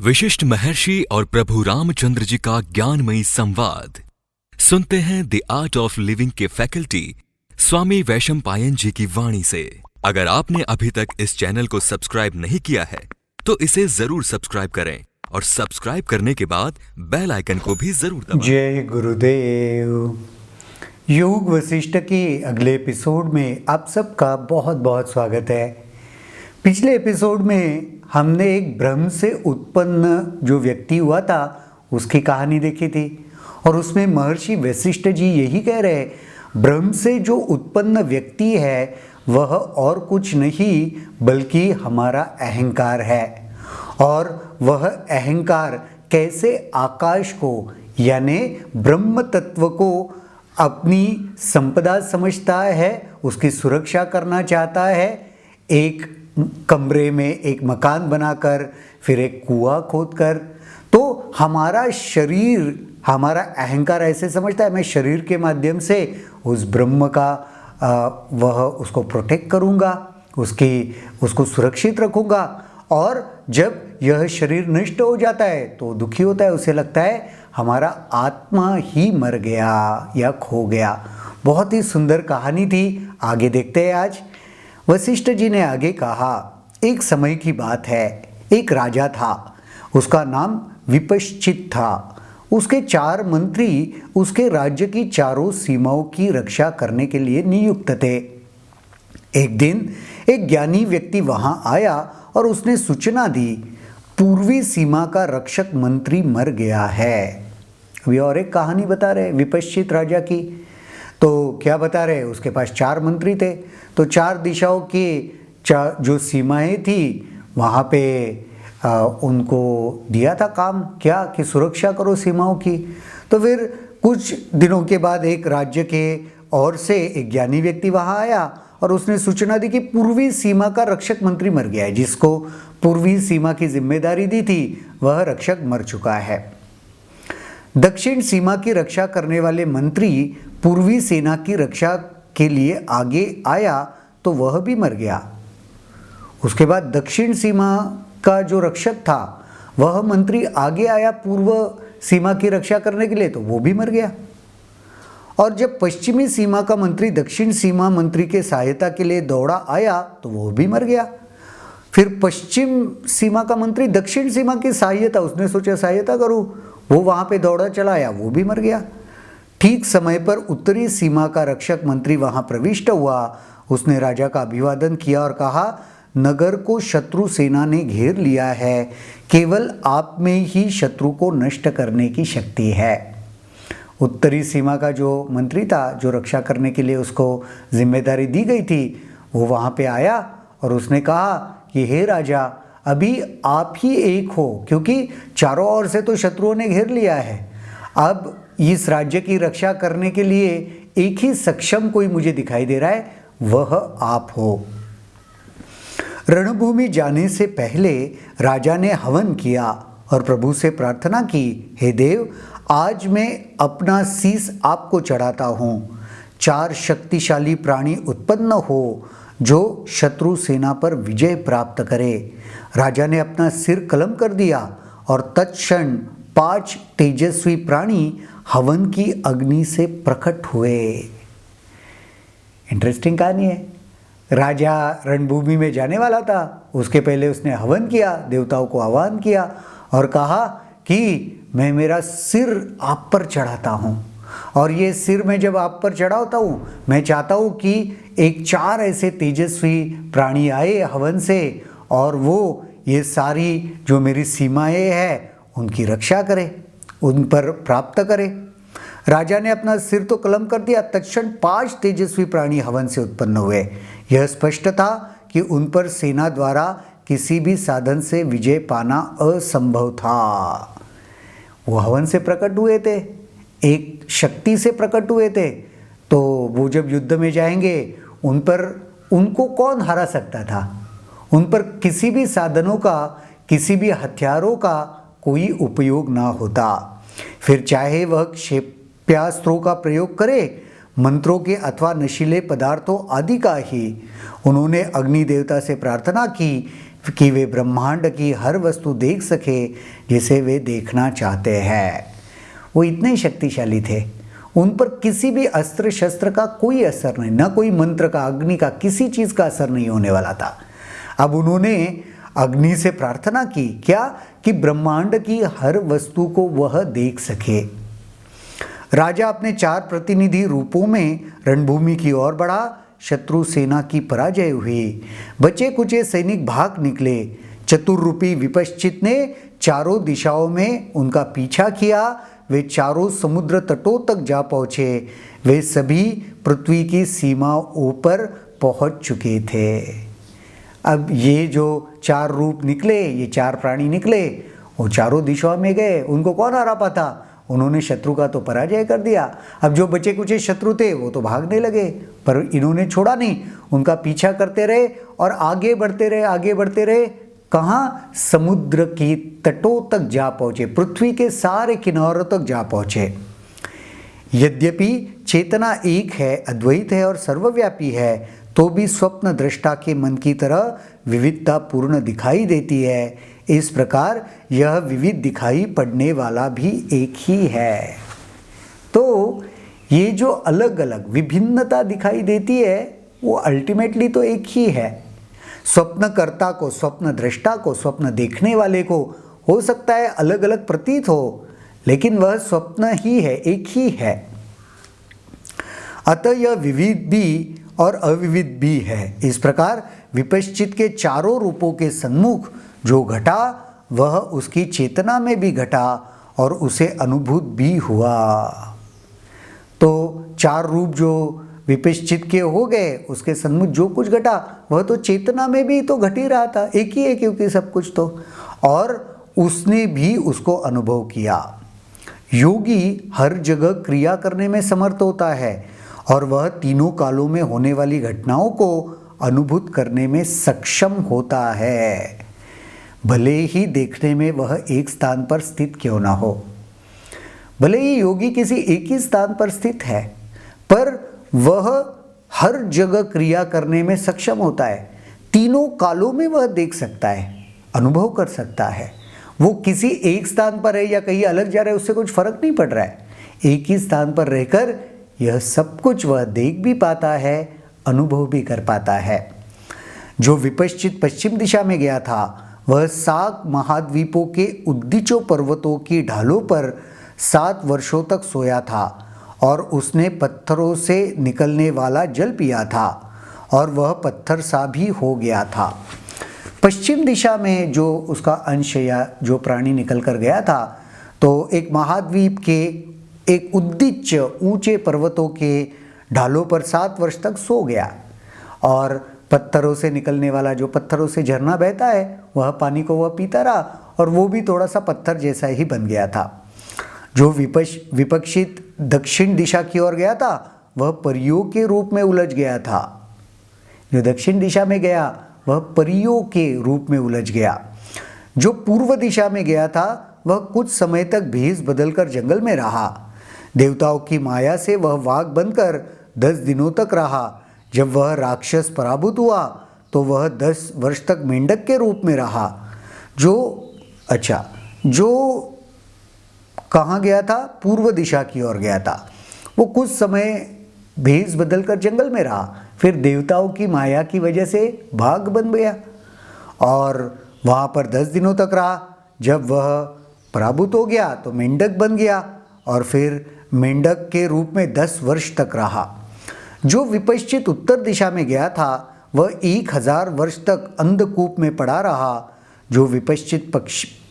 विशिष्ट महर्षि और प्रभु रामचंद्र जी का ज्ञानमयी संवाद सुनते हैं द आर्ट ऑफ लिविंग के फैकल्टी स्वामी वैशंपायन जी की वाणी से। अगर आपने अभी तक इस चैनल को सब्सक्राइब नहीं किया है तो इसे जरूर सब्सक्राइब करें और सब्सक्राइब करने के बाद बेल आइकन को भी जरूर दबाएं। जय गुरुदेव। योग वशिष्ठ के अगले एपिसोड में आप सबका बहुत बहुत स्वागत है। पिछले एपिसोड में हमने एक ब्रह्म से उत्पन्न जो व्यक्ति हुआ था उसकी कहानी देखी थी और उसमें महर्षि वशिष्ठ जी यही कह रहे, ब्रह्म से जो उत्पन्न व्यक्ति है वह और कुछ नहीं बल्कि हमारा अहंकार है। और वह अहंकार कैसे आकाश को यानी ब्रह्म तत्व को अपनी संपदा समझता है, उसकी सुरक्षा करना चाहता है। एक कमरे में एक मकान बनाकर, फिर एक कुआं खोदकर। तो हमारा शरीर, हमारा अहंकार ऐसे समझता है मैं शरीर के माध्यम से उस ब्रह्म का वह उसको प्रोटेक्ट करूँगा, उसको सुरक्षित रखूँगा। और जब यह शरीर नष्ट हो जाता है तो दुखी होता है, उसे लगता है हमारा आत्मा ही मर गया या खो गया। बहुत ही सुंदर कहानी थी, आगे देखते हैं आज। वशिष्ठ जी ने आगे कहा, एक समय की बात है, एक राजा था, उसका नाम विपश्चित था। उसके 4 मंत्री उसके राज्य की चारों सीमाओं की रक्षा करने के लिए नियुक्त थे। एक दिन एक ज्ञानी व्यक्ति वहां आया और उसने सूचना दी, पूर्वी सीमा का रक्षक मंत्री मर गया है। अभी और एक कहानी बता रहे विपश्चित राजा की। तो क्या बता रहे, उसके पास 4 मंत्री थे, तो 4 दिशाओं की जो सीमाएं थी वहाँ पे उनको दिया था काम क्या कि सुरक्षा करो सीमाओं की। तो फिर कुछ दिनों के बाद एक राज्य के ओर से एक ज्ञानी व्यक्ति वहाँ आया और उसने सूचना दी कि पूर्वी सीमा का रक्षक मंत्री मर गया है। जिसको पूर्वी सीमा की जिम्मेदारी दी थी वह रक्षक मर चुका है। दक्षिण सीमा की रक्षा करने वाले मंत्री पूर्वी सेना की रक्षा के लिए आगे आया तो वह भी मर गया। उसके बाद दक्षिण सीमा का जो रक्षक था वह मंत्री आगे आया पूर्व सीमा की रक्षा करने के लिए तो वो भी मर गया। और जब पश्चिमी सीमा का मंत्री दक्षिण सीमा मंत्री के सहायता के लिए दौड़ा आया तो वो भी मर गया। फिर पश्चिम सीमा का मंत्री दक्षिण सीमा की सहायता, उसने सोचा सहायता करूं, वो वहां पे दौड़ा चला आया, वो भी मर गया। ठीक समय पर उत्तरी सीमा का रक्षक मंत्री वहां प्रविष्ट हुआ। उसने राजा का अभिवादन किया और कहा, नगर को शत्रु सेना ने घेर लिया है, केवल आप में ही शत्रु को नष्ट करने की शक्ति है। उत्तरी सीमा का जो मंत्री था, जो रक्षा करने के लिए उसको जिम्मेदारी दी गई थी, वो वहां पे आया और उसने कहा कि हे राजा, अभी आप ही एक हो, क्योंकि चारों ओर से तो शत्रुओं ने घेर लिया है। अब इस राज्य की रक्षा करने के लिए एक ही सक्षम कोई मुझे दिखाई दे रहा है, वह आप हो। रणभूमि जाने से पहले राजा ने हवन किया और प्रभु से प्रार्थना की, हे देव, आज मैं अपना शीस आपको चढ़ाता हूँ। 4 शक्तिशाली प्राणी उत्पन्न हो जो शत्रु सेना पर विजय प्राप्त करे। राजा ने अपना सिर कलम कर दिया और तत्क्षण 5 तेजस्वी प्राणी हवन की अग्नि से प्रकट हुए। इंटरेस्टिंग कहानी है। राजा रणभूमि में जाने वाला था, उसके पहले उसने हवन किया, देवताओं को आह्वान किया और कहा कि मैं मेरा सिर आप पर चढ़ाता हूँ और ये सिर मैं जब आप पर चढ़ाता हूँ, मैं चाहता हूँ कि एक 4 ऐसे तेजस्वी प्राणी आए हवन से और वो ये सारी जो मेरी सीमाएं हैं उनकी रक्षा करे, उन पर प्राप्त करे। राजा ने अपना सिर तो कलम कर दिया, तत्क्षण 5 तेजस्वी प्राणी हवन से उत्पन्न हुए। यह स्पष्ट था कि उन पर सेना द्वारा किसी भी साधन से विजय पाना असंभव था। वो हवन से प्रकट हुए थे, एक शक्ति से प्रकट हुए थे, तो वो जब युद्ध में जाएंगे उनको कौन हरा सकता था। उन पर किसी भी साधनों का, किसी भी हथियारों का कोई उपयोग ना होता। फिर चाहे वह क्षेप्यास्त्रों का प्रयोग करे, मंत्रों के अथवा नशीले पदार्थों आदि का ही। उन्होंने अग्नि देवता से प्रार्थना की कि वे ब्रह्मांड की हर वस्तु देख सके जिसे वे देखना चाहते हैं। वो इतने शक्तिशाली थे, उन पर किसी भी अस्त्र शस्त्र का कोई असर नहीं, ना कोई मंत्र का, अग्नि का, किसी चीज़ का असर नहीं होने वाला था। अब उन्होंने अग्नि से प्रार्थना की, क्या? कि ब्रह्मांड की हर वस्तु को वह देख सके। राजा अपने 4 प्रतिनिधि रूपों में रणभूमि की ओर बढ़ा। शत्रु सेना की पराजय हुई, बचे कुचे सैनिक भाग निकले। चतुर्रूपी विपश्चित ने चारों दिशाओं में उनका पीछा किया। वे चारों समुद्र तटों तक जा पहुँचे। वे सभी पृथ्वी की सीमाओं पर पहुँच चुके थे। अब ये जो 4 रूप निकले, ये 4 प्राणी निकले, वो चारों दिशाओं में गए। उनको कौन हरा पाता? उन्होंने शत्रु का तो पराजय कर दिया। अब जो बचे कुचे शत्रु थे वो तो भागने लगे, पर इन्होंने छोड़ा नहीं, उनका पीछा करते रहे और आगे बढ़ते रहे, आगे बढ़ते रहे। कहाँ? समुद्र की तटों तक जा पहुँचे, पृथ्वी के सारे किनारों तक जा पहुँचे। यद्यपि चेतना एक है, अद्वैत है और सर्वव्यापी है, तो भी स्वप्न दृष्टा के मन की तरह विविधता पूर्ण दिखाई देती है। इस प्रकार यह विविध दिखाई पड़ने वाला भी एक ही है। तो ये जो अलग अलग विभिन्नता दिखाई देती है वो अल्टीमेटली तो एक ही है। स्वप्नकर्ता को, स्वप्न दृष्टा को, स्वप्न देखने वाले को हो सकता है अलग अलग प्रतीत हो, लेकिन वह स्वप्न ही है, एक ही है। अतः यह विविध भी और अविविध भी है। इस प्रकार विपश्चित के चारों रूपों के सन्मुख जो घटा वह उसकी चेतना में भी घटा और उसे अनुभूत भी हुआ। तो 4 रूप जो विपश्चित के हो गए, उसके सन्मुख जो कुछ घटा वह तो चेतना में भी तो घट ही रहा था, एक ही है क्योंकि सब कुछ तो, और उसने भी उसको अनुभव किया। योगी हर जगह क्रिया करने में समर्थ होता है और वह तीनों कालों में होने वाली घटनाओं को अनुभूत करने में सक्षम होता है, भले ही देखने में वह एक स्थान पर स्थित क्यों ना हो। भले ही योगी किसी एक ही स्थान पर स्थित है, पर वह हर जगह क्रिया करने में सक्षम होता है। तीनों कालों में वह देख सकता है, अनुभव कर सकता है। वो किसी एक स्थान पर है या कहीं अलग जा रहा है, उससे कुछ फर्क नहीं पड़ रहा है। एक ही स्थान पर रहकर यह सब कुछ वह देख भी पाता है, अनुभव भी कर पाता है। जो विपश्चित पश्चिम दिशा में गया था वह 7 महाद्वीपों के उद्दीचों पर्वतों की ढालों पर 7 वर्षों तक सोया था और उसने पत्थरों से निकलने वाला जल पिया था और वह पत्थर सा भी हो गया था। पश्चिम दिशा में जो उसका अंश या जो प्राणी निकल कर गया था, तो एक महाद्वीप के एक उद्दीच ऊंचे पर्वतों के ढालों पर 7 वर्ष तक सो गया और पत्थरों से निकलने वाला, जो पत्थरों से झरना बहता है, वह पानी को वह पीता रहा और वो भी थोड़ा सा पत्थर जैसा ही बन गया था। जो विपक्षित दक्षिण दिशा की ओर गया था वह परियों के रूप में उलझ गया था। जो दक्षिण दिशा में गया वह परियों के रूप में उलझ गया। जो पूर्व दिशा में गया था वह कुछ समय तक भेष बदलकर जंगल में रहा। देवताओं की माया से वह वाघ बनकर 10 दिनों तक रहा। जब वह राक्षस पराभूत हुआ तो वह 10 वर्ष तक मेंढक के रूप में रहा। जो कहाँ गया था? पूर्व दिशा की ओर गया था। वो कुछ समय भेष बदलकर जंगल में रहा, फिर देवताओं की माया की वजह से बाघ बन गया और वहाँ पर 10 दिनों तक रहा। जब वह पराभूत हो गया तो मेंढक बन गया और फिर मेंढक के रूप में 10 वर्ष तक रहा। जो विपश्चित उत्तर दिशा में गया था वह 1000 वर्ष तक अंधकूप में पड़ा रहा। जो विपश्चित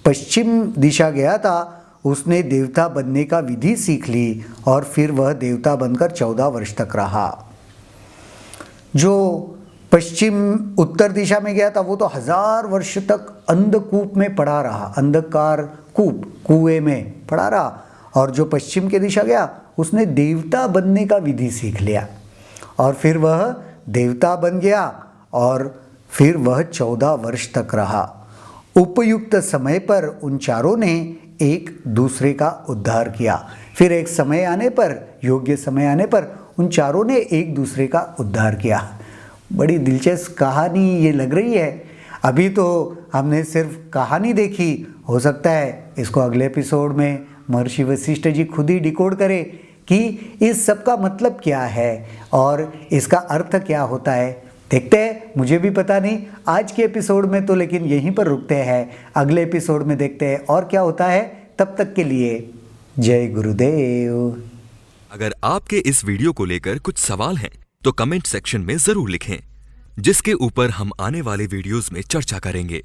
पश्चिम दिशा गया था उसने देवता बनने का विधि सीख ली और फिर वह देवता बनकर 14 वर्ष तक रहा। जो पश्चिम उत्तर दिशा में गया था वो तो 1000 वर्ष तक अंधकूप में पड़ा रहा, अंधकार कूप, कुएं में पड़ा रहा। और जो पश्चिम की दिशा गया उसने देवता बनने का विधि सीख लिया और फिर वह देवता बन गया और फिर वह 14 वर्ष तक रहा। उपयुक्त समय पर उन चारों ने एक दूसरे का उद्धार किया। फिर एक समय आने पर, योग्य समय आने पर उन चारों ने एक दूसरे का उद्धार किया। बड़ी दिलचस्प कहानी ये लग रही है। अभी तो हमने सिर्फ कहानी देखी, हो सकता है इसको अगले एपिसोड में महर्षि वशिष्ठ जी खुद ही डिकोड करें कि इस सब का मतलब क्या है और इसका अर्थ क्या होता है। देखते हैं, मुझे भी पता नहीं। आज के एपिसोड में तो लेकिन यहीं पर रुकते हैं, अगले एपिसोड में देखते हैं और क्या होता है। तब तक के लिए जय गुरुदेव। अगर आपके इस वीडियो को लेकर कुछ सवाल हैं तो कमेंट सेक्शन में जरूर लिखें, जिसके ऊपर हम आने वाले वीडियोस में चर्चा करेंगे।